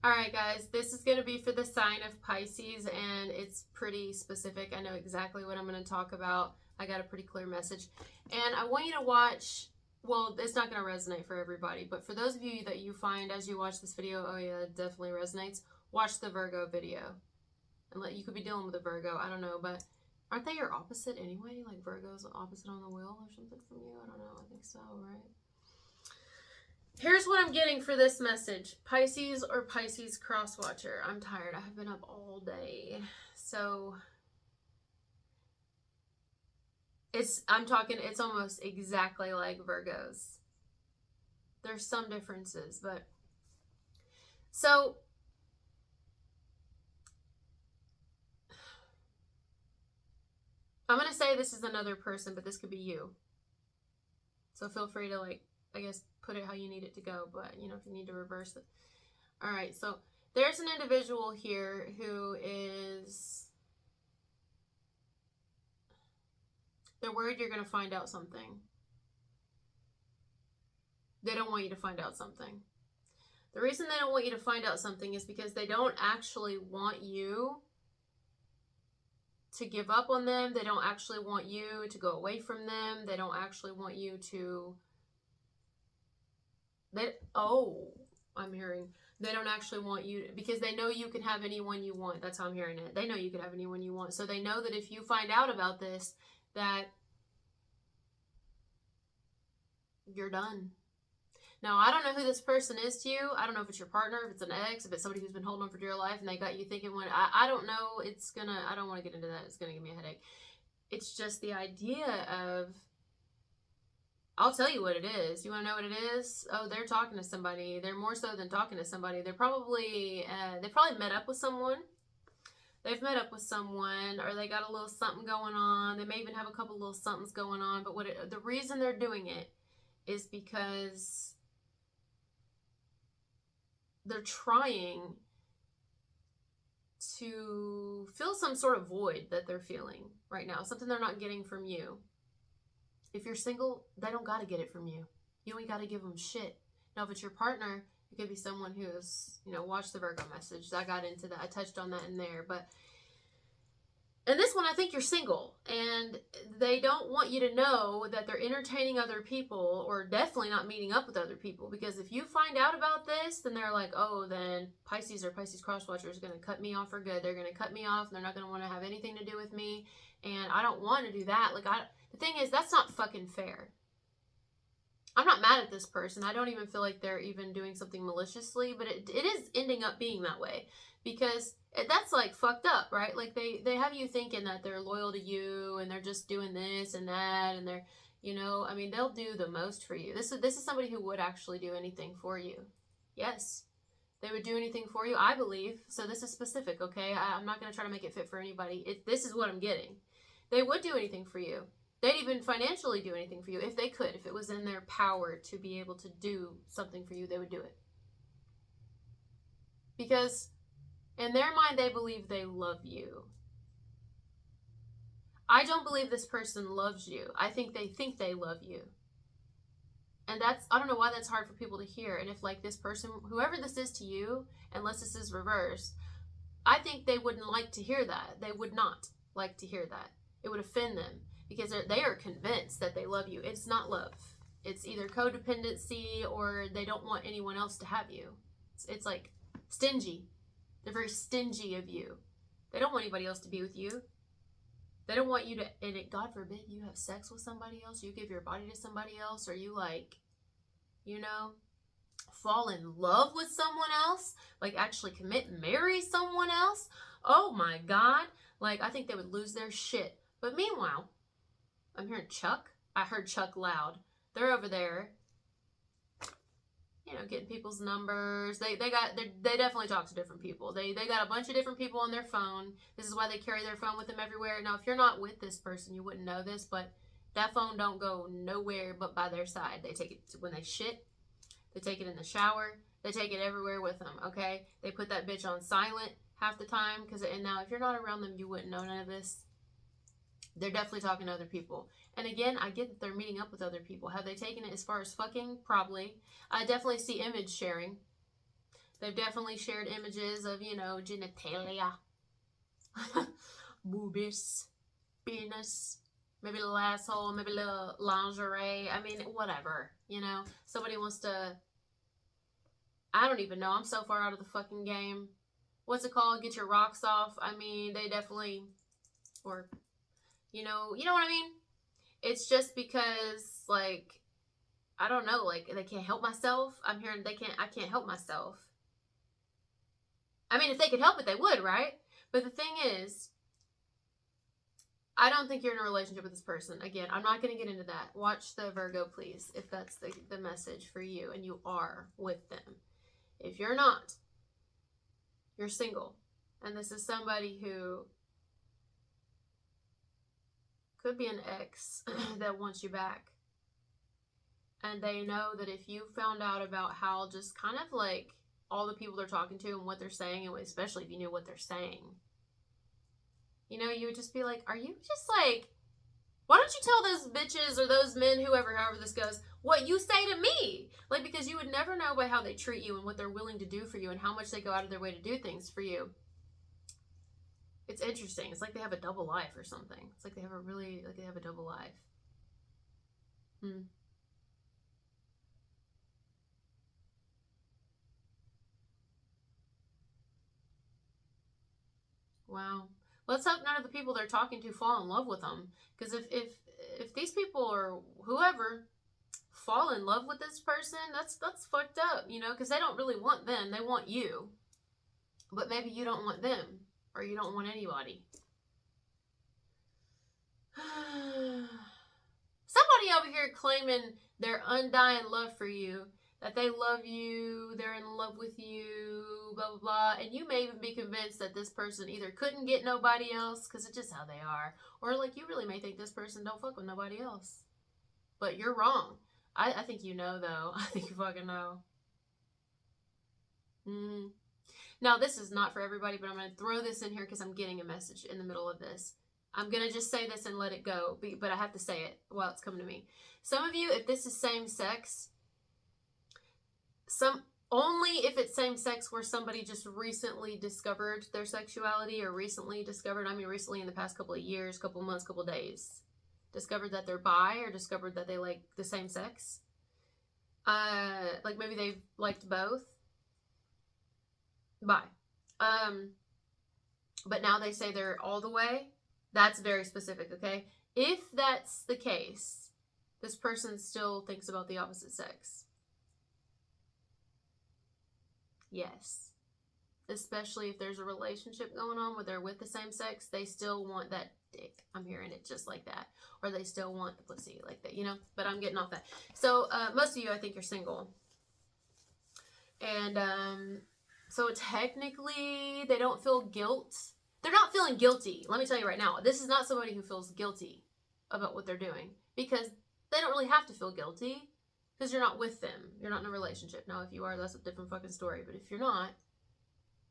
Alright guys, this is going to be for the sign of Pisces, and it's pretty specific. I know exactly what I'm going to talk about. I got a pretty clear message. And I want you to watch, well, it's not going to resonate for everybody, but for those of you that you find as you watch this video, oh yeah, it definitely resonates, watch the Virgo video. And you could be dealing with a Virgo, I don't know, but aren't they your opposite anyway? Like Virgo's opposite on the wheel or something from you? I don't know, I think so, right? Here's what I'm getting for this message. Pisces or Pisces cross-watcher. I'm tired. I've been up all day. So I'm talking, it's almost exactly like Virgos. There's some differences, but so I'm going to say this is another person, but this could be you. So feel free to, like, I guess, put it how you need it to go, but, you know, if you need to reverse it. All right, so there's an individual here who is, they're worried you're going to find out something. They don't want you to find out something. The reason they don't want you to find out something is because they don't actually want you to give up on them. They don't actually want you to go away from them. They don't actually want you to... I'm hearing they don't actually want you to, because they know you can have anyone you want. That's how I'm hearing it. They know you can have anyone you want. So they know that if you find out about this, that you're done. Now, I don't know who this person is to you. I don't know if it's your partner, if it's an ex, if it's somebody who's been holding on for dear life and they got you thinking when I don't know. I don't want to get into that. It's gonna give me a headache. It's just the idea of, I'll tell you what it is. You want to know what it is? Oh, they're talking to somebody. They're more so than talking to somebody. They probably met up with someone. They've met up with someone, or they got a little something going on. They may even have a couple little somethings going on. But the reason they're doing it is because they're trying to fill some sort of void that they're feeling right now. Something they're not getting from you. If you're single, they don't got to get it from you. You ain't got to give them shit. Now, if it's your partner, it could be someone who's, watched the Virgo message. I got into that. I touched on that in there. But in this one, I think you're single. And they don't want you to know that they're entertaining other people, or definitely not meeting up with other people. Because if you find out about this, then they're like, oh, then Pisces or Pisces crosswatcher is going to cut me off for good. They're going to cut me off. And they're not going to want to have anything to do with me. And I don't want to do that. The thing is, that's not fucking fair. I'm not mad at this person. I don't even feel like they're even doing something maliciously, but it is ending up being that way, because that's like fucked up, right? Like they have you thinking that they're loyal to you and they're just doing this and that, and they're, they'll do the most for you. This is somebody who would actually do anything for you. Yes, they would do anything for you, I believe. So this is specific, okay? I'm not going to try to make it fit for anybody. This is what I'm getting. They would do anything for you. They'd even financially do anything for you if they could. If it was in their power to be able to do something for you, they would do it. Because in their mind, they believe they love you. I don't believe this person loves you. I think they love you. And I don't know why that's hard for people to hear. And if, like, this person, whoever this is to you, unless this is reversed, I think they wouldn't like to hear that. They would not like to hear that. It would offend them, because they are convinced that they love you. It's not love. It's either codependency, or they don't want anyone else to have you. It's like stingy. They're very stingy of you. They don't want anybody else to be with you. They don't want you to, and God forbid you have sex with somebody else, you give your body to somebody else, or you fall in love with someone else, like actually commit and marry someone else. Oh my God. Like, I think they would lose their shit. But meanwhile, I'm hearing Chuck. I heard Chuck loud. They're over there, getting people's numbers. They definitely talk to different people. They got a bunch of different people on their phone. This is why they carry their phone with them everywhere. Now, if you're not with this person, you wouldn't know this, but that phone don't go nowhere but by their side. They take it when they shit. They take it in the shower. They take it everywhere with them, okay? They put that bitch on silent half the time, and now if you're not around them, you wouldn't know none of this. They're definitely talking to other people. And again, I get that they're meeting up with other people. Have they taken it as far as fucking? Probably. I definitely see image sharing. They've definitely shared images of, you know, genitalia, boobies, penis, maybe a little asshole, maybe a little lingerie. I mean, whatever, you know. Somebody wants to, I don't even know. I'm so far out of the fucking game. What's it called? Get your rocks off. I mean, they definitely, or, you know what I mean? It's just because, like, I don't know, like, they can't help myself. I'm hearing I can't help myself. I mean, if they could help it, they would, right? But the thing is, I don't think you're in a relationship with this person. Again, I'm not going to get into that. Watch the Virgo, please, if that's the message for you and you are with them. If you're not, you're single. And this is somebody who could be an ex that wants you back. And they know that if you found out about how just kind of like all the people they're talking to and what they're saying, and especially if you knew what they're saying, you know, you would just be like, are you just like, why don't you tell those bitches or those men, however this goes, what you say to me? Like, because you would never know by how they treat you and what they're willing to do for you and how much they go out of their way to do things for you. It's interesting. It's like they have a double life or something. It's like they have a double life. Wow. Let's hope none of the people they're talking to fall in love with them. Because if these people or whoever fall in love with this person, that's fucked up, you know, because they don't really want them. They want you. But maybe you don't want them, or you don't want anybody. Somebody over here claiming their undying love for you, that they love you, they're in love with you, blah, blah, blah. And you may even be convinced that this person either couldn't get nobody else, because it's just how they are, or like you really may think this person don't fuck with nobody else. But you're wrong. I think you know, though. I think you fucking know. Now, this is not for everybody, but I'm going to throw this in here because I'm getting a message in the middle of this. I'm going to just say this and let it go, but I have to say it while it's coming to me. Some of you, if this is same sex, only if it's same sex where somebody just recently discovered their sexuality, or recently in the past couple of years, couple months, couple days, discovered that they're bi, or discovered that they like the same sex. Like maybe they've liked both. Bi. But now they say they're all the way. That's very specific, okay? If that's the case, this person still thinks about the opposite sex. Yes. Especially if there's a relationship going on where they're with the same sex, they still want that dick. I'm hearing it just like that. Or they still want the pussy like that, you know? But I'm getting off that. So, most of you, I think you're single. And, so technically, they don't feel guilt. They're not feeling guilty. Let me tell you right now, this is not somebody who feels guilty about what they're doing, because they don't really have to feel guilty, because you're not with them. You're not in a relationship. Now, if you are, that's a different fucking story. But if you're not,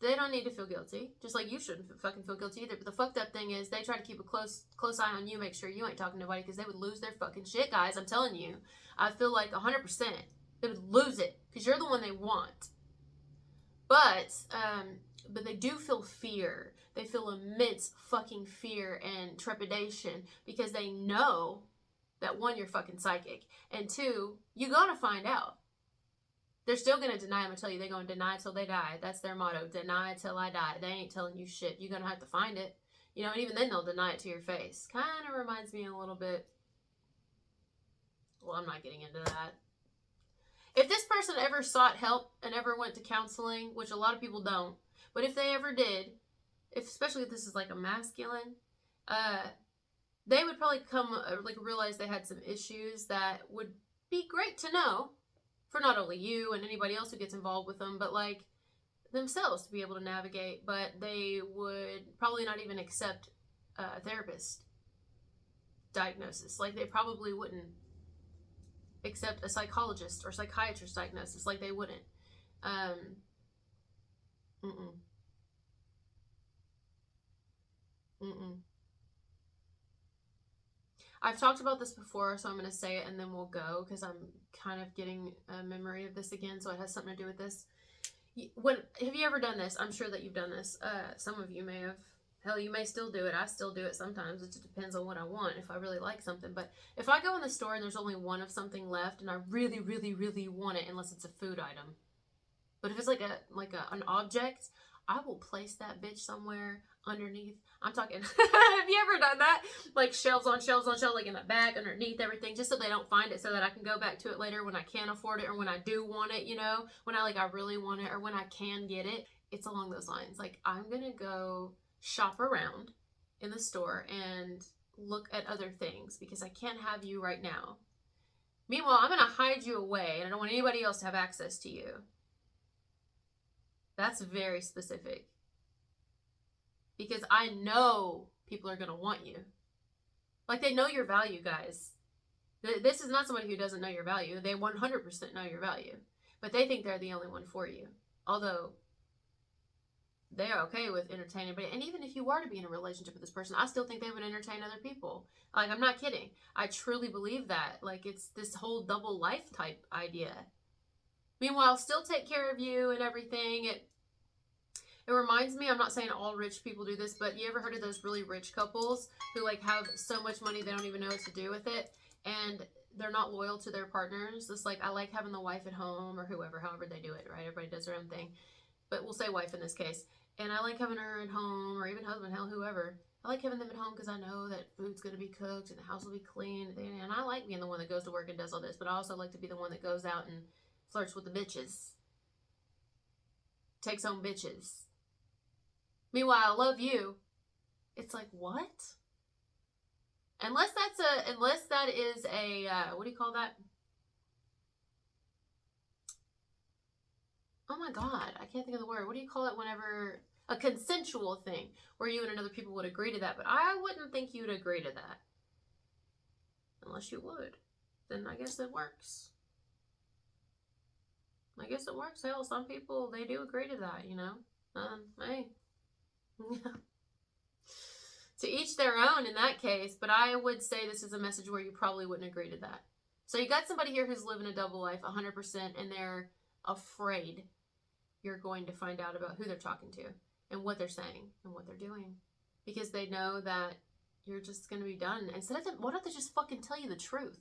they don't need to feel guilty. Just like you shouldn't fucking feel guilty either. But the fucked up thing is they try to keep a close eye on you, make sure you ain't talking to nobody, because they would lose their fucking shit, guys. I'm telling you. I feel like 100%. They would lose it, because you're the one they want. But they do feel fear. They feel immense fucking fear and trepidation, because they know that, one, you're fucking psychic, and two, you gotta find out. They're still gonna deny. I'm gonna tell you, they're gonna deny till they die. That's their motto: deny till I die. They ain't telling you shit. You're gonna have to find it, you know. And even then, they'll deny it to your face. Kind of reminds me a little bit. Well, I'm not getting into that. If this person ever sought help and ever went to counseling, which a lot of people don't, but if they ever did, especially if this is like a masculine, they would probably realize they had some issues that would be great to know for not only you and anybody else who gets involved with them, but like themselves to be able to navigate. But they would probably not even accept a therapist diagnosis. Like, they probably wouldn't accept a psychologist or psychiatrist diagnosis. Like, they wouldn't. I've talked about this before, so I'm going to say it and then we'll go, because I'm kind of getting a memory of this again, so it has something to do with this. Have you ever done this? I'm sure that you've done this. Some of you may have. Hell, you may still do it. I still do it sometimes. It just depends on what I want, if I really like something. But if I go in the store and there's only one of something left and I really, really, really want it, unless it's a food item. But if it's like an object, I will place that bitch somewhere underneath. I'm talking, have you ever done that? Like shelves on shelves on shelves, like in the back, underneath everything, just so they don't find it, so that I can go back to it later when I can't afford it, or when I do want it, you know? When I really want it, or when I can get it. It's along those lines. Like, I'm gonna go shop around in the store and look at other things because I can't have you right now. Meanwhile, I'm gonna hide you away and I don't want anybody else to have access to you. That's very specific. Because I know people are gonna want you. Like, they know your value, guys. This is not somebody who doesn't know your value. They 100% know your value. But they think they're the only one for you. Although they are okay with entertaining anybody. And even if you were to be in a relationship with this person, I still think they would entertain other people. Like, I'm not kidding. I truly believe that. Like, it's this whole double life type idea. Meanwhile, still take care of you and everything. It reminds me, I'm not saying all rich people do this, but you ever heard of those really rich couples who like have so much money they don't even know what to do with it, and they're not loyal to their partners? It's like, I like having the wife at home, or whoever, however they do it, right? Everybody does their own thing, but we'll say wife in this case. And I like having her at home, or even husband, hell, whoever. I like having them at home because I know that food's going to be cooked and the house will be clean. And I like being the one that goes to work and does all this, but I also like to be the one that goes out and flirts with the bitches. Takes home bitches. Meanwhile, I love you. It's like, what? Unless that is a, what do you call that? Oh my God, I can't think of the word. What do you call it whenever, a consensual thing, where you and another people would agree to that, but I wouldn't think you would agree to that. Unless you would. Then I guess it works. I guess it works. Hell, some people, they do agree to that, you know? Hey. To each their own in that case, but I would say this is a message where you probably wouldn't agree to that. So you got somebody here who's living a double life 100%, and they're afraid you're going to find out about who they're talking to and what they're saying and what they're doing, because they know that you're just going to be done. Instead of them, why don't they just fucking tell you the truth?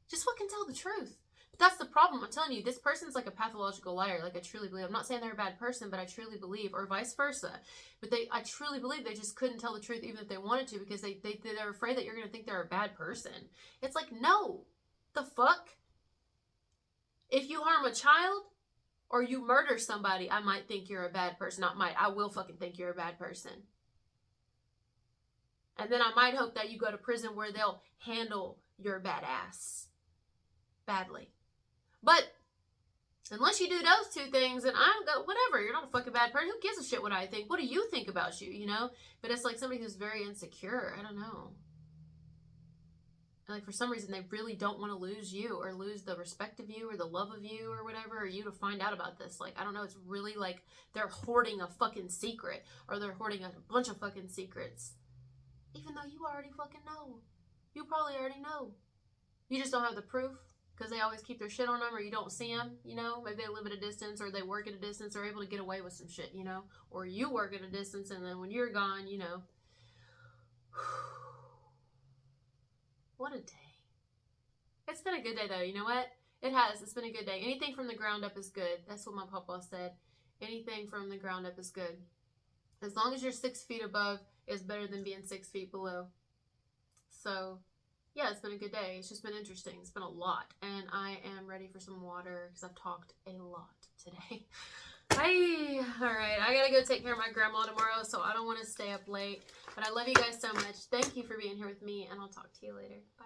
Just fucking tell the truth. But that's the problem. I'm telling you, this person's like a pathological liar. Like, I truly believe. I'm not saying they're a bad person, but I truly believe, or vice versa. But I truly believe they just couldn't tell the truth even if they wanted to, because they're afraid that you're going to think they're a bad person. It's like, no. The fuck? If you harm a child or you murder somebody, I might think you're a bad person. Not might. I will fucking think you're a bad person. And then I might hope that you go to prison where they'll handle your bad ass badly. But unless you do those two things, and I don't go, whatever, you're not a fucking bad person. Who gives a shit what I think? What do you think about you, you know? But it's like somebody who's very insecure. I don't know. And like, for some reason, they really don't want to lose you, or lose the respect of you, or the love of you, or whatever, or you to find out about this. Like, I don't know. It's really like they're hoarding a fucking secret, or they're hoarding a bunch of fucking secrets. Even though you already fucking know. You probably already know. You just don't have the proof, because they always keep their shit on them, or you don't see them, you know? Maybe they live at a distance, or they work at a distance, or able to get away with some shit, you know? Or you work at a distance, and then when you're gone, you know. What a day. It's been a good day, though. You know what? It has. It's been a good day. Anything from the ground up is good. That's what my papa said. Anything from the ground up is good. As long as you're 6 feet above, is better than being 6 feet below. So, yeah, it's been a good day. It's just been interesting. It's been a lot. And I am ready for some water because I've talked a lot today. Bye. All right. I got to go take care of my grandma tomorrow, so I don't want to stay up late. But I love you guys so much. Thank you for being here with me, and I'll talk to you later. Bye.